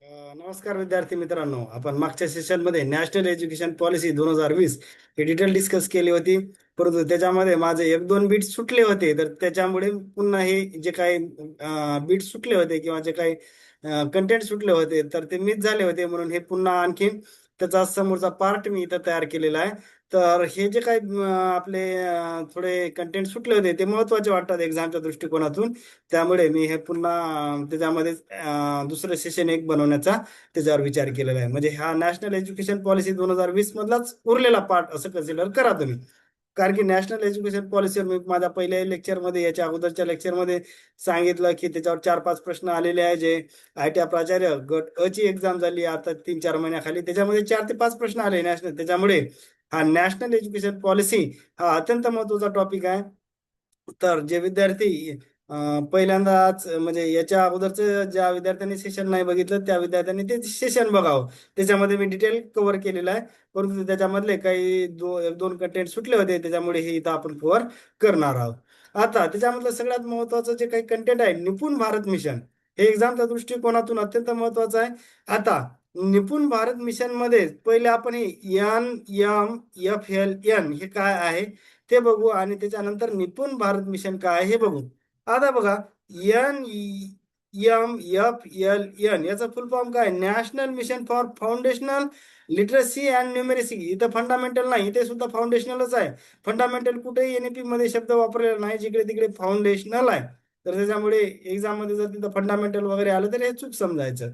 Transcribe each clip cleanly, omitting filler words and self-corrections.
नमस्कार विद्यार्थी मित्रांनो, आपण मागच्या सेशनमध्ये नॅशनल एज्युकेशन पॉलिसी 2020 ही डिटेल डिस्कस केली होती. परंतु त्याच्यामध्ये माझे एक दोन बीट सुटले होते, तर त्याच्यामुळे पुन्हा हे जे काही बीट सुटले होते किंवा जे काही कंटेंट सुटले होते तर ते मिस झाले होते, म्हणून हे पुन्हा आणखीन त्याचा समोरचा पार्ट मी इथं तयार केलेला आहे. तर हे जे काही आपले थोडे कंटेंट सुटले होते ते महत्वाचे वाटतात एक्झामच्या दृष्टिकोनातून. त्यामुळे मी हे पुन्हा त्याच्यामध्ये दुसरं सेशन एक बनवण्याचा त्याच्यावर विचार केलेला आहे. म्हणजे हा नॅशनल एज्युकेशन पॉलिसी 2020 मधलाच उरलेला पार्ट असं कन्सिडर करा तुम्ही. कारण की नॅशनल एज्युकेशन पॉलिसीवर मी माझ्या पहिल्या लेक्चरमध्ये, याच्या अगोदरच्या लेक्चरमध्ये सांगितलं की त्याच्यावर 4-5 प्रश्न आलेले आहे. जे ITI प्राचार्य गट अ ची एक्झाम झाली आता 3-4 महिन्याखाली, त्याच्यामध्ये 4 ते 5 प्रश्न आले नॅशनल. त्याच्यामुळे हा नॅशनल एज्युकेशन पॉलिसी हा अत्यंत महत्वाचा टॉपिक आहे. तर जे विद्यार्थी पहिल्यांदाच म्हणजे याच्या अगोदरचं ज्या विद्यार्थ्यांनी सेशन नाही बघितलं त्या विद्यार्थ्यांनी ते सेशन बघावं. त्याच्यामध्ये मी डिटेल कव्हर केलेलं आहे. परंतु त्याच्यामधले काही एक दोन कंटेंट सुटले होते, त्याच्यामुळे हे इथं आपण कव्हर करणार आहोत. आता त्याच्यामधलं सगळ्यात महत्वाचं जे काही कंटेंट आहे, निपुण भारत मिशन, हे एक्झामच्या दृष्टिकोनातून अत्यंत महत्वाचं आहे. आता निपुण भारत मिशन मध्ये पहिले आपण हे NMFLN हे काय आहे ते बघू, आणि त्याच्यानंतर निपुण भारत मिशन काय आहे हे बघू. आता बघा, NMFLN याचा फुल फॉर्म काय? National mission for foundational literacy and numeracy. इथं फंडामेंटल नाही, इथे सुद्धा फाउंडेशनलच आहे. फंडामेंटल कुठेही NEP मध्ये शब्द वापरलेला नाही, जिकडे तिकडे फाउंडेशनल आहे. तर त्याच्यामुळे एक्झाम मध्ये जर तिथं फंडामेंटल वगैरे आलं तर हे चूक समजायचं.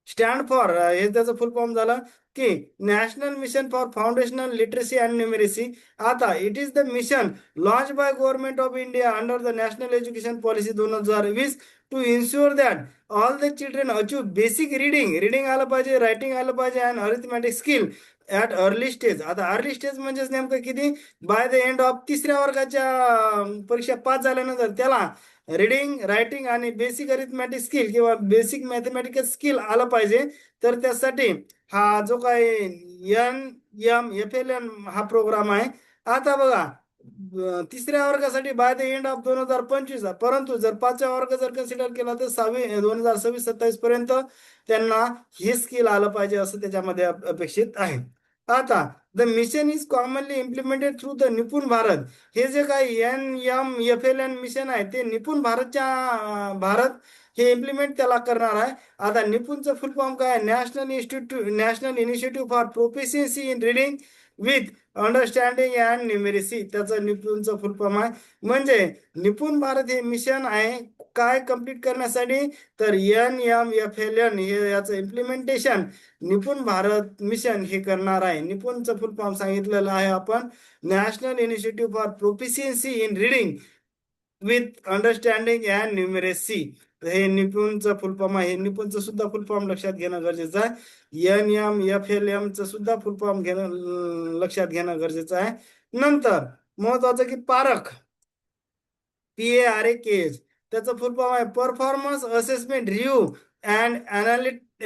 स्टँड फॉर हे त्याचं फुल फॉर्म झालं की national mission for foundational literacy and numeracy. आता it is the mission launch by government of India under the national education policy 2020 to ensure that all the children achieve basic reading आलं पाहिजे, writing आलं पाहिजे, and arithmetic skill at early stage. आता early stage म्हणजेच नेमकं किती? By the end of तिसऱ्या वर्गाच्या परीक्षा पास झाल्यानंतर त्याला रीडिंग, रायटिंग आणि बेसिक अरिथमॅटिक स्किल किंवा बेसिक मॅथमॅटिकल स्किल आलं पाहिजे. तर त्यासाठी हा जो काही NMFLN हा प्रोग्राम आहे. आता बघा, तिसऱ्या वर्गासाठी बाय द एंड ऑफ 2025, परंतु जर पाचव्या वर्ग जर कन्सिडर केला तर 2026-27 पर्यंत त्यांना हे स्किल आलं पाहिजे असं त्याच्यामध्ये अपेक्षित आहे. आता the mission is commonly implemented through the निपुण भारत. हे जे काही NMFLN मिशन आहे ते निपुण भारत हे इम्प्लिमेंट त्याला करणार आहे. आता निपुणचं फुल फॉर्म काय? National initiative for proficiency in reading with understanding and numeracy. त्याचं निपुणचं फुल फॉर्म आहे. म्हणजे निपुण भारत हे मिशन आहे काय कम्प्लीट करण्यासाठी? तर NMFLN हे याचं इम्प्लिमेंटेशन निपुण भारत मिशन हे करणार आहे. निपुणचं फुल फॉर्म सांगितलेलं आहे आपण, national initiative for proficiency in reading with understanding and numeracy. हे निपुणचं फुल फॉर्म आहे. हे निपुणचं सुद्धा फुल फॉर्म लक्षात घेणं गरजेचं आहे. NMFLM चं सुद्धा फुल फॉर्म लक्षात घेणं गरजेचं आहे. नंतर महत्वाचं की पारख, PARAKH, त्याचं फुल फॉर्म आहे performance assessment review and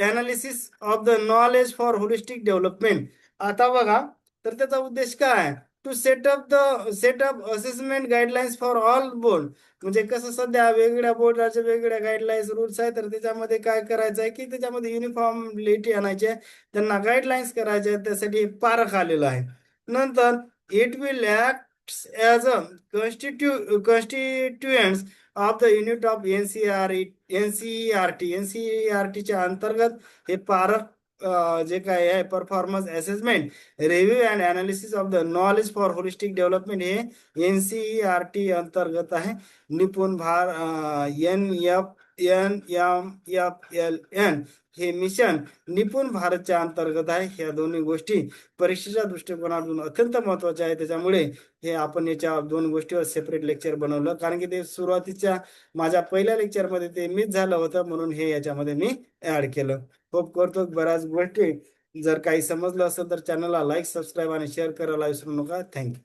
analysis of the knowledge for holistic development. आता बघा, तर त्याचा उद्देश काय आहे? To set up assessment guidelines for all board. म्हणजे कसं सध्या वेगवेगळ्या बोर्डाचे वेगवेगळ्या गाईडलाईन्स रूल्स आहे, तर त्याच्यामध्ये काय करायचं आहे की त्याच्यामध्ये युनिफॉर्मलिटी आणायची आहे, त्यांना गाईडलाईन्स करायचे आहेत, त्यासाठी पारख आलेलं आहे. नंतर it will act as a constituents of the unit of NCERT च्या अंतर्गत हे पारख जे काय आहे performance assessment review and analysis of the knowledge for holistic development हे NCERT अंतर्गत आहे. निपुण NMFLN हे मिशन निपुण भारतच्या अंतर्गत आहे. ह्या दोन्ही गोष्टी परीक्षेच्या दृष्टिकोनातून अत्यंत महत्वाच्या आहे. त्याच्यामुळे हे आपण याच्या दोन गोष्टीवर सेपरेट लेक्चर बनवलं, कारण की ते सुरुवातीच्या माझ्या पहिल्या लेक्चरमध्ये ते मिस झालं होतं, म्हणून हे याच्यामध्ये मी ऍड केलं. होप करतो बऱ्याच गोष्टी जर काही समजलं असेल तर चॅनलला लाईक, सबस्क्राईब आणि शेअर करायला विसरू नका. थँक्यू.